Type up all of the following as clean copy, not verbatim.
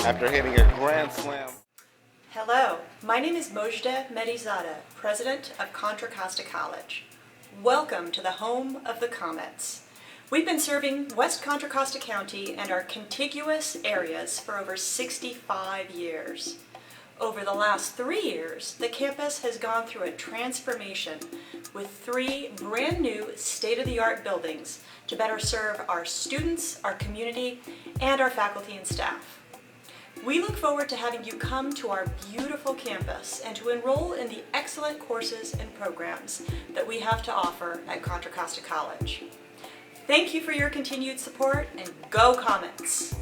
After hitting a grand slam. Hello, my name is Mojdeh Medizadeh, president of Contra Costa College. Welcome to the home of the Comets. We've been serving West Contra Costa County and our contiguous areas for over 65 years. Over the last 3 years, the campus has gone through a transformation with 3 brand new state-of-the-art buildings to better serve our students, our community, and our faculty and staff. We look forward to having you come to our beautiful campus and to enroll in the excellent courses and programs that we have to offer at Contra Costa College. Thank you for your continued support, and go Comets!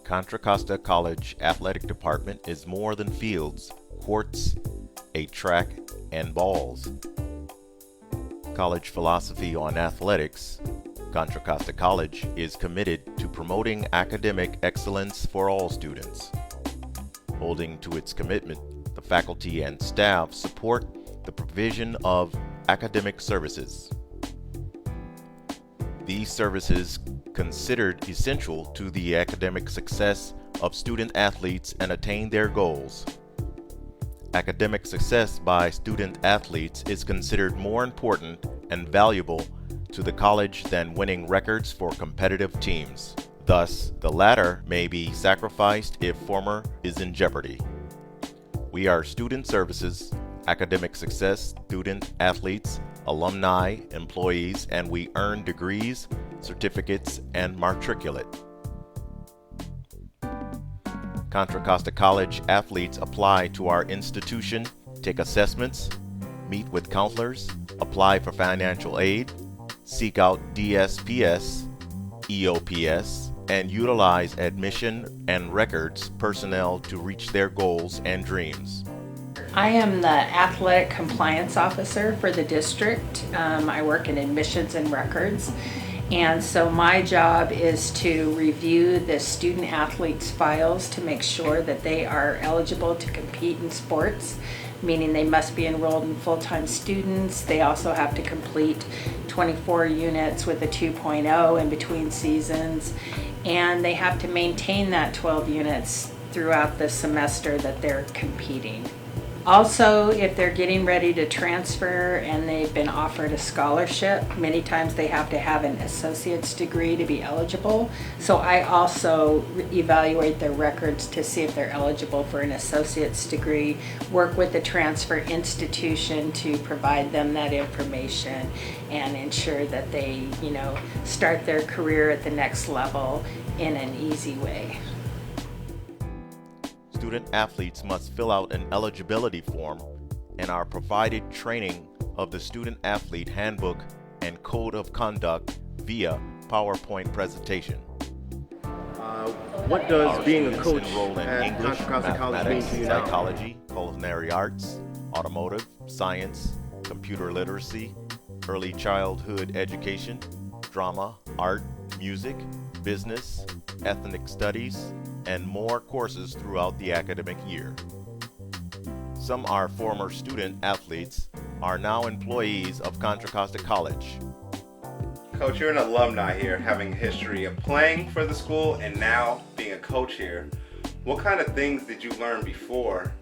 Contra Costa College Athletic Department is more than fields, courts, a track, and balls. College philosophy on athletics. Contra Costa College is committed to promoting academic excellence for all students. Holding to its commitment, the faculty and staff support the provision of academic services. These services considered essential to the academic success of student athletes and attain their goals. Academic success by student athletes is considered more important and valuable to the college than winning records for competitive teams. Thus, the latter may be sacrificed if former is in jeopardy. We are student services, academic success, student athletes, alumni, employees, and we earn degrees, certificates, and matriculate. Contra Costa College athletes apply to our institution, take assessments, meet with counselors, apply for financial aid, seek out DSPS, EOPS, and utilize admission and records personnel to reach their goals and dreams. I am the athletic compliance officer for the district. I work in admissions and records, and so my job is to review the student athletes' files to make sure that they are eligible to compete in sports, meaning they must be enrolled in full-time students. They also have to complete 24 units with a 2.0 in between seasons, and they have to maintain that 12 units throughout the semester that they're competing. Also, if they're getting ready to transfer and they've been offered a scholarship, many times they have to have an associate's degree to be eligible. So I also evaluate their records to see if they're eligible for an associate's degree, work with the transfer institution to provide them that information and ensure that they, start their career at the next level in an easy way. Student athletes must fill out an eligibility form and are provided training of the Student Athlete Handbook and Code of Conduct via PowerPoint presentation. What does being a coach enroll in at English, Contra Costa College mean mathematics, to you now? psychology, culinary arts, automotive, science, computer literacy, early childhood education, drama, art, music, business, ethnic studies, and more courses throughout the academic year. Some are former student athletes, are now employees of Contra Costa College. Coach, you're an alumni here, having a history of playing for the school and now being a coach here. What kind of things did you learn before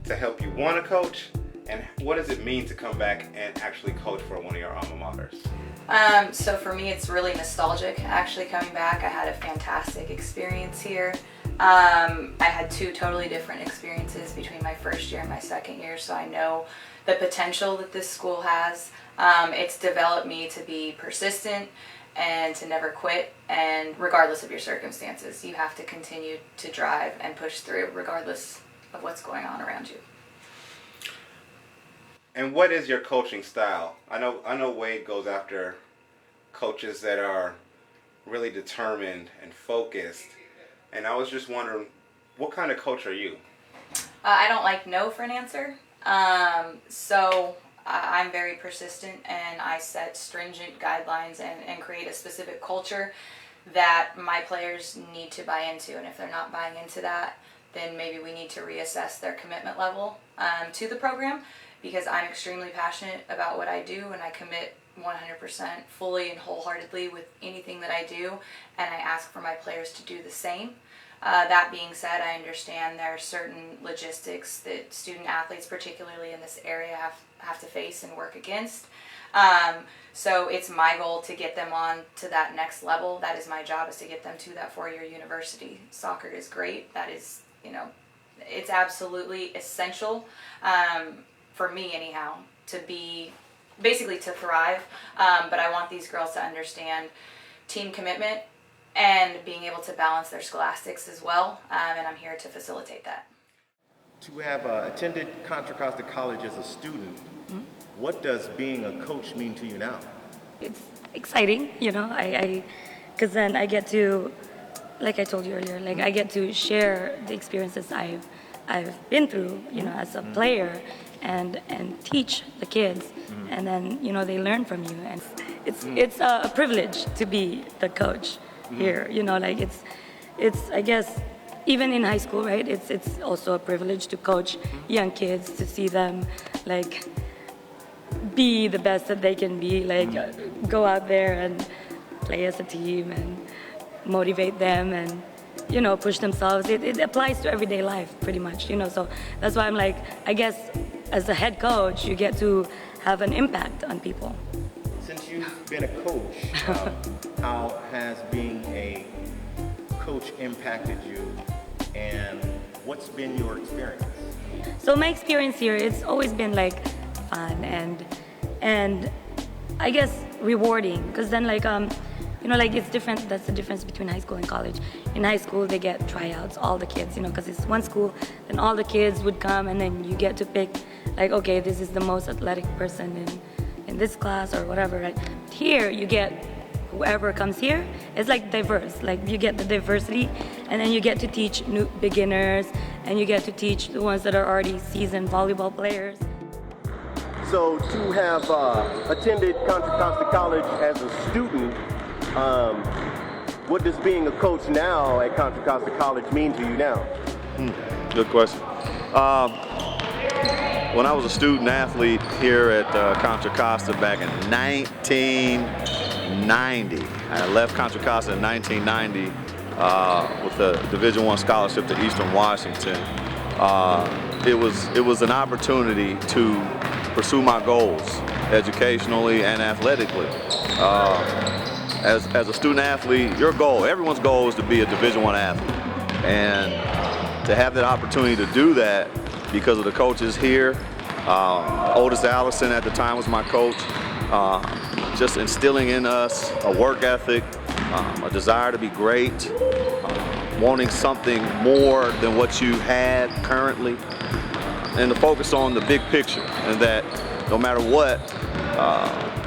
to help you want to coach, and what does it mean to come back and actually coach for one of your alma maters? So for me, it's really nostalgic actually coming back. I had a fantastic experience here. I had 2 totally different experiences between my first year and my second year, so I know the potential that this school has. It's developed me to be persistent and to never quit, and regardless of your circumstances, you have to continue to drive and push through regardless of what's going on around you. And what is your coaching style? I know Wade goes after coaches that are really determined and focused. And I was just wondering, what kind of coach are you? I don't like no for an answer. So I'm very persistent, and I set stringent guidelines and create a specific culture that my players need to buy into. And if they're not buying into that, then maybe we need to reassess their commitment level to the program, because I'm extremely passionate about what I do, and I commit 100% fully and wholeheartedly with anything that I do, and I ask for my players to do the same. That being said, I understand there are certain logistics that student athletes, particularly in this area, have to face and work against. So it's my goal to get them on to that next level. That is my job, is to get them to that four-year university. Soccer is great. That is, it's absolutely essential for me anyhow, to be, basically to thrive. But I want these girls to understand team commitment and being able to balance their scholastics as well, and I'm here to facilitate that. To have attended Contra Costa College as a student, what does being a coach mean to you now? It's exciting, because then I get to, like I told you earlier, like I get to share the experiences I've been through, as a player, and teach the kids, and then they learn from you, and it's a privilege to be the coach here. It's I guess even in high school, right? It's also a privilege to coach young kids, to see them be the best that they can be, go out there and play as a team and motivate them and push themselves. It applies to everyday life pretty much, so that's why I'm I guess as a head coach you get to have an impact on people. Since you've been a coach, how has being a coach impacted you, and what's been your experience? So my experience here, it's always been fun and I guess rewarding, because then it's different. That's the difference between high school and college. In high school they get tryouts, all the kids, because it's one school, then all the kids would come, and then you get to pick okay, this is the most athletic person in this class or whatever, right? Here you get whoever comes here. It's diverse, you get the diversity, and then you get to teach new beginners, and you get to teach the ones that are already seasoned volleyball players. So to have attended Contra Costa College as a student, what does being a coach now at Contra Costa College mean to you now? Good question. When I was a student athlete here at Contra Costa back in 1990, I left Contra Costa in 1990 with a Division I scholarship to Eastern Washington. It was an opportunity to pursue my goals educationally and athletically. As a student athlete, everyone's goal is to be a Division I athlete, and to have that opportunity to do that because of the coaches here. Otis Allison at the time was my coach, just instilling in us a work ethic, a desire to be great, wanting something more than what you had currently, and to focus on the big picture, and that no matter what,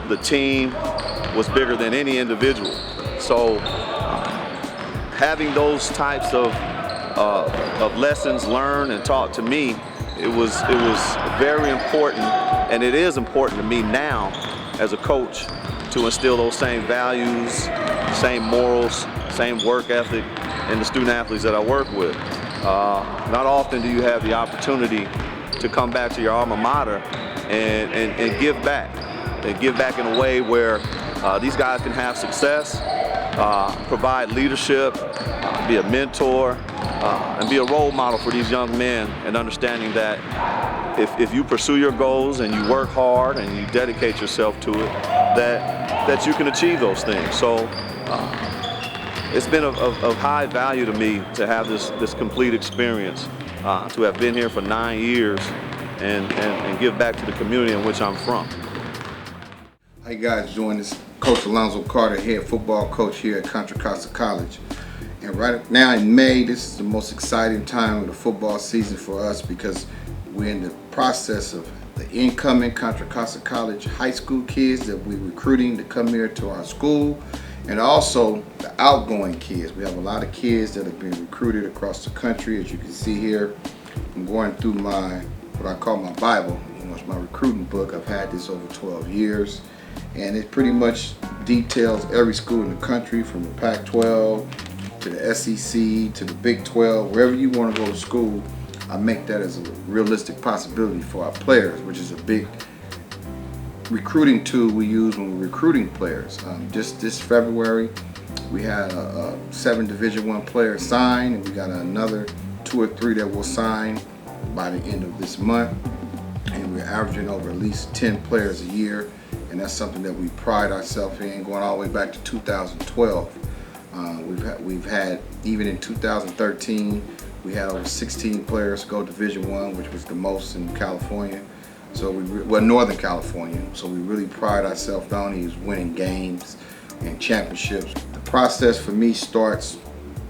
the team was bigger than any individual. So having those types of lessons learned and taught to me, it was very important, and it is important to me now as a coach to instill those same values, same morals, same work ethic in the student athletes that I work with. Not often do you have the opportunity to come back to your alma mater and give back, in a way where these guys can have success, provide leadership, be a mentor, and be a role model for these young men, and understanding that if you pursue your goals and you work hard and you dedicate yourself to it, that you can achieve those things. So it's been of high value to me to have this complete experience, to have been here for 9 years and give back to the community in which I'm from. How you guys doing? This is Coach Alonzo Carter, head football coach here at Contra Costa College. And right now in May, this is the most exciting time of the football season for us, because we're in the process of the incoming Contra Costa College high school kids that we're recruiting to come here to our school, and also the outgoing kids. We have a lot of kids that have been recruited across the country. As you can see here, I'm going through what I call my Bible. It's my recruiting book. I've had this over 12 years, and it pretty much details every school in the country, from the Pac-12 to the SEC to the Big 12. Wherever you want to go to school, I make that as a realistic possibility for our players, which is a big recruiting tool we use when we're recruiting players. Just this February, we had 7 Division I players sign, and we got another 2 or 3 that will sign by the end of this month. And we're averaging over at least 10 players a year, and that's something that we pride ourselves in, going all the way back to 2012. We've had, even in 2013, we had over 16 players go Division I, which was the most in California. So Northern California. So we really pride ourselves not only as winning games and championships. The process for me starts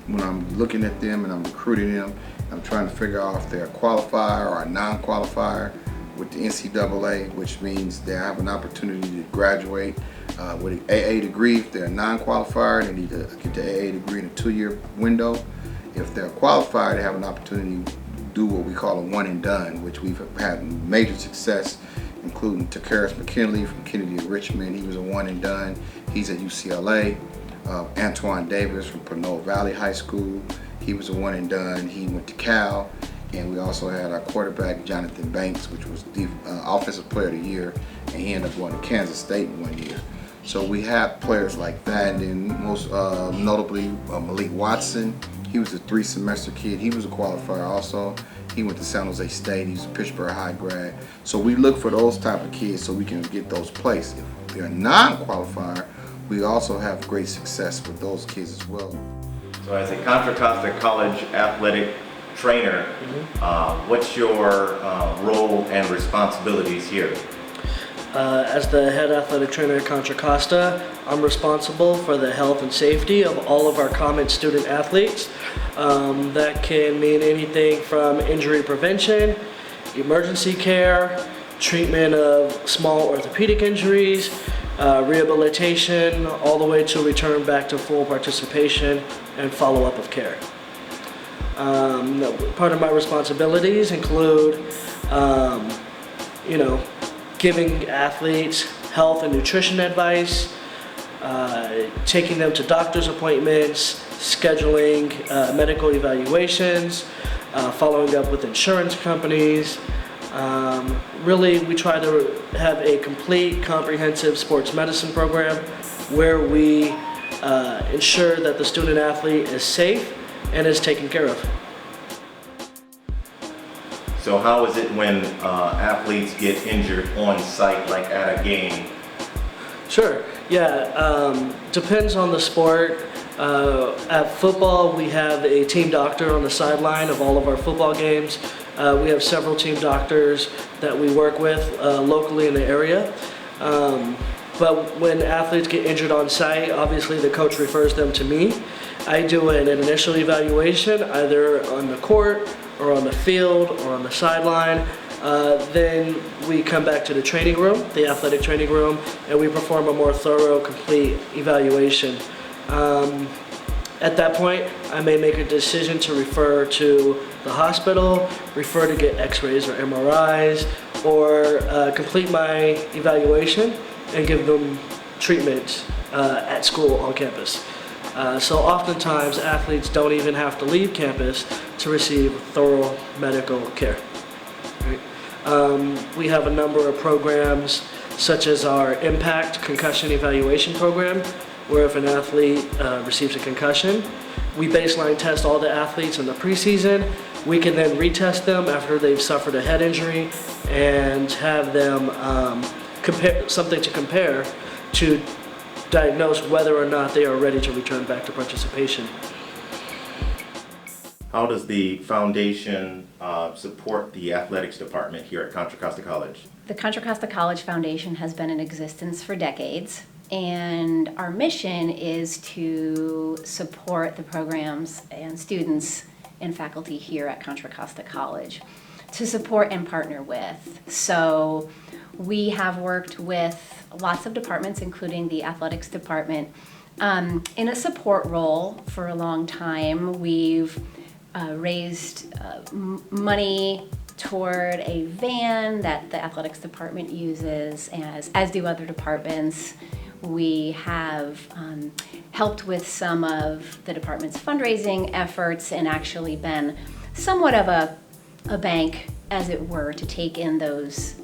when I'm looking at them and I'm recruiting them. I'm trying to figure out if they're a qualifier or a non-qualifier with the NCAA, which means they have an opportunity to graduate with an AA degree. If they're a non-qualifier, they need to get the AA degree in a 2-year window. If they're qualified, they have an opportunity to do what we call a one and done, which we've had major success, including Takaris McKinley from Kennedy of Richmond. He was a one and done. He's at UCLA. Antoine Davis from Pinole Valley High School. He was a one and done. He went to Cal. And we also had our quarterback, Jonathan Banks, which was the Offensive Player of the Year, and he ended up going to Kansas State in 1 year. So we have players like that, and then most notably Malik Watson. He was a 3-semester kid. He was a qualifier also. He went to San Jose State. He's a Pittsburgh high grad. So we look for those type of kids so we can get those placed. If they're a non-qualifier, we also have great success with those kids as well. So as a Contra Costa College athletic trainer, what's your role and responsibilities here? As the head athletic trainer at Contra Costa, I'm responsible for the health and safety of all of our Comets student athletes. That can mean anything from injury prevention, emergency care, treatment of small orthopedic injuries, rehabilitation, all the way to return back to full participation and follow-up of care. Part of my responsibilities include, giving athletes health and nutrition advice, taking them to doctor's appointments, scheduling medical evaluations, following up with insurance companies. Really, we try to have a complete, comprehensive sports medicine program where we ensure that the student athlete is safe and is taken care of. So how is it when athletes get injured on site, like at a game? Sure, yeah, depends on the sport. At football, we have a team doctor on the sideline of all of our football games. We have several team doctors that we work with locally in the area. But when athletes get injured on site, obviously the coach refers them to me. I do an initial evaluation either on the court or on the field or on the sideline. Then we come back to the training room, the athletic training room, and we perform a more thorough, complete evaluation. At that point, I may make a decision to refer to the hospital, refer to get x-rays or MRIs, or complete my evaluation and give them treatment at school on campus. So oftentimes athletes don't even have to leave campus to receive thorough medical care. Right? We have a number of programs such as our Impact Concussion Evaluation Program, where if an athlete receives a concussion, we baseline test all the athletes in the preseason. We can then retest them after they've suffered a head injury and have them something to compare to diagnose whether or not they are ready to return back to participation. How does the foundation support the athletics department here at Contra Costa College? The Contra Costa College Foundation has been in existence for decades, and our mission is to support the programs and students and faculty here at Contra Costa College. to support and partner with. So we have worked with lots of departments, including the athletics department, in a support role for a long time. We've raised money toward a van that the athletics department uses, as do other departments. We have helped with some of the department's fundraising efforts and actually been somewhat of a bank, as it were, to take in those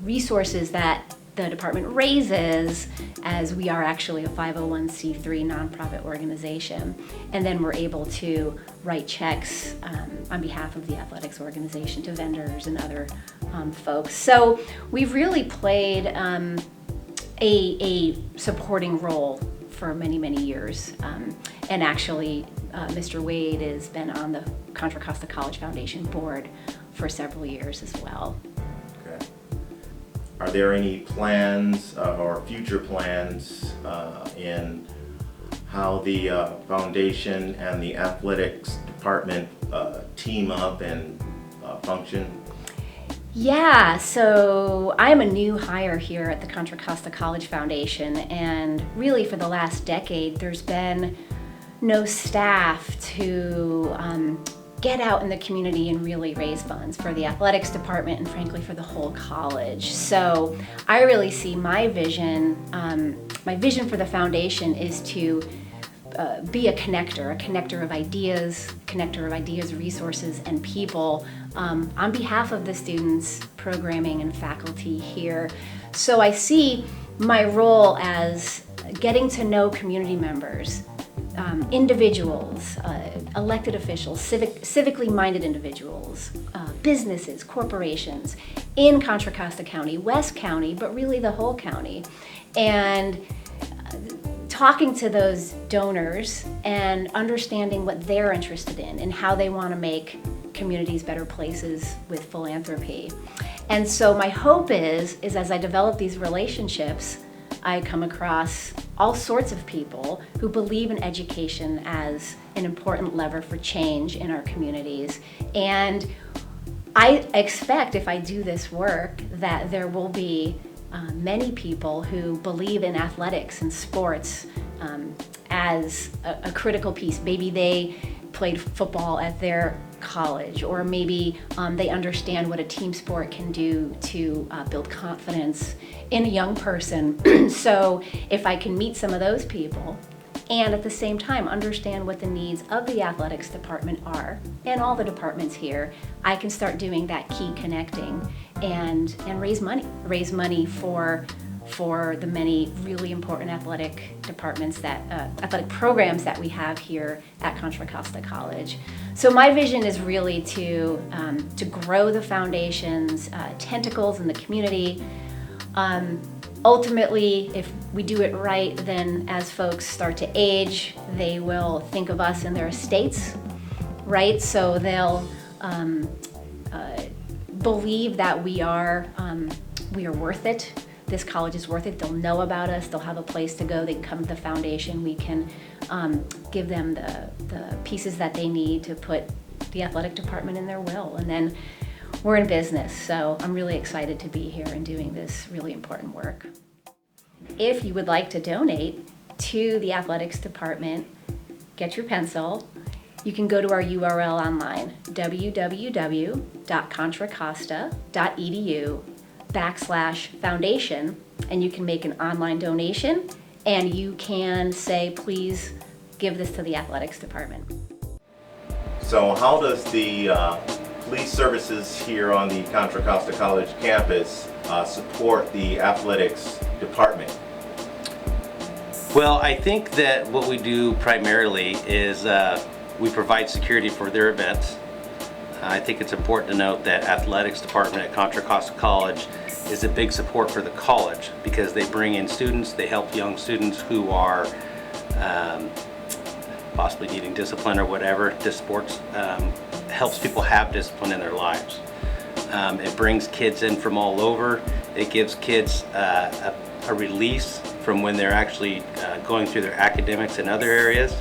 resources that the department raises, as we are actually a 501c3 nonprofit organization. And then we're able to write checks on behalf of the athletics organization to vendors and other folks. So we've really played a supporting role for many, many years. And actually, Mr. Wade has been on the Contra Costa College Foundation board for several years as well. Okay. Are there any plans or future plans in how the foundation and the athletics department team up and function? Yeah, so I'm a new hire here at the Contra Costa College Foundation, and really for the last decade there's been no staff to get out in the community and really raise funds for the athletics department and frankly for the whole college. So I really see my vision for the foundation is to be a connector of ideas, resources, and people on behalf of the students, programming, and faculty here. So I see my role as getting to know community members, individuals, elected officials, civically minded individuals, businesses, corporations in Contra Costa County, West County, but really the whole county. And talking to those donors and understanding what they're interested in and how they want to make communities better places with philanthropy. And so my hope is as I develop these relationships, I come across all sorts of people who believe in education as an important lever for change in our communities. And I expect if I do this work that there will be many people who believe in athletics and sports as a critical piece. Maybe they played football at their college, or maybe they understand what a team sport can do to build confidence in a young person. So if I can meet some of those people and at the same time understand what the needs of the athletics department are and all the departments here, I can start doing that key connecting and raise money for the many really important athletic departments athletic programs that we have here at Contra Costa College. So my vision is really to grow the foundation's tentacles in the community. Ultimately, if we do it right, then as folks start to age, they will think of us in their estates, right? So they'll believe that we are worth it. This college is worth it. They'll know about us. They'll have a place to go. They can come to the foundation. We can give them the pieces that they need to put the athletic department in their will. And then we're in business. So I'm really excited to be here and doing this really important work. If you would like to donate to the athletics department, get your pencil. You can go to our URL online, www.contracosta.edu/foundation, and you can make an online donation, and you can say, please give this to the athletics department. So how does the police services here on the Contra Costa College campus support the athletics department? Well, I think that what we do primarily is we provide security for their events. I think it's important to note that athletics department at Contra Costa College is a big support for the college because they bring in students, they help young students who are possibly needing discipline or whatever. This sports helps people have discipline in their lives. It brings kids in from all over. It gives kids a release from when they're actually going through their academics in other areas.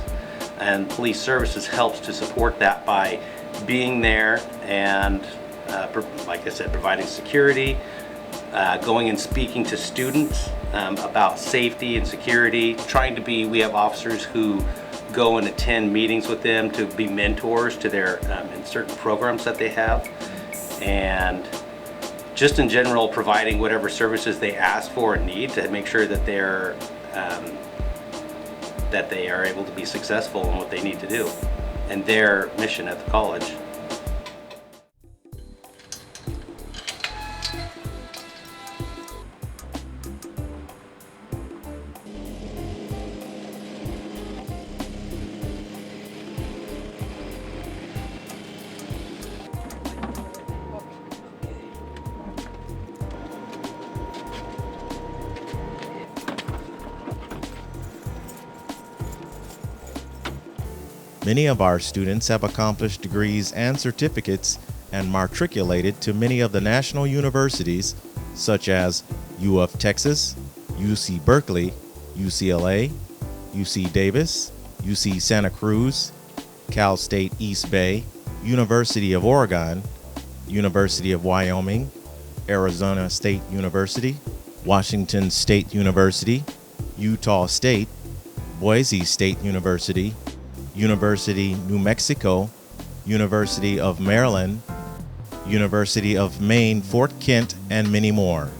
And police services helps to support that by being there and like I said, providing security, going and speaking to students about safety and security, we have officers who go and attend meetings with them to be mentors to their in certain programs that they have, and just in general providing whatever services they ask for and need to make sure that they are able to be successful in what they need to do and their mission at the college. Many of our students have accomplished degrees and certificates and matriculated to many of the national universities such as U of Texas, UC Berkeley, UCLA, UC Davis, UC Santa Cruz, Cal State East Bay, University of Oregon, University of Wyoming, Arizona State University, Washington State University, Utah State, Boise State University, University New Mexico, University of Maryland, University of Maine, Fort Kent, and many more.